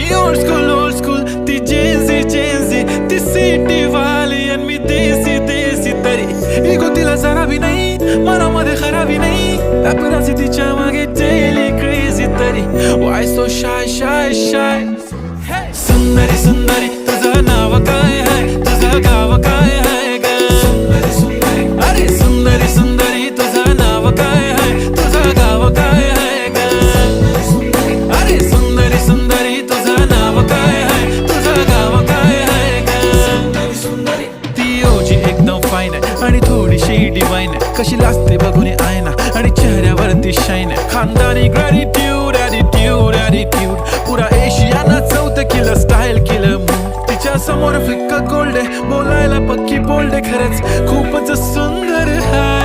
ती old school ती Gen Z ती सिटी वाली आणि मी देसी तरी इगो तिला जरा भी नाही मनामध्ये खराबी नाही अपराधी तिच्या मागे डेली क्रेझी तरी वाय सो शाय सुंदरी तुझं नाव काय आहे तुझं गाव काय आहे ग अरे सुंदरी तुझं नाव काय आहे तुझं गाव काय आहे ग अरे सुंदरी तुझं नाव काय आहे तुझं गाव काय आहे ग ती ओजी एकदम फाईन आहे आणि थोडीशी डिवाइन आहे कशी लाजते बघून आयना आणि चेहऱ्यावरती शाईन आहे खानदानी ग्रॅटिट्यूड ॲटिट्यूड पुरा एशियाना चौथं किलं स्टाईल केलं मूव तिच्या समोर फिक्का गोल्ड आहे बोलायला पक्की बोल्ड आहे खरंच खूपच सुंदर आहे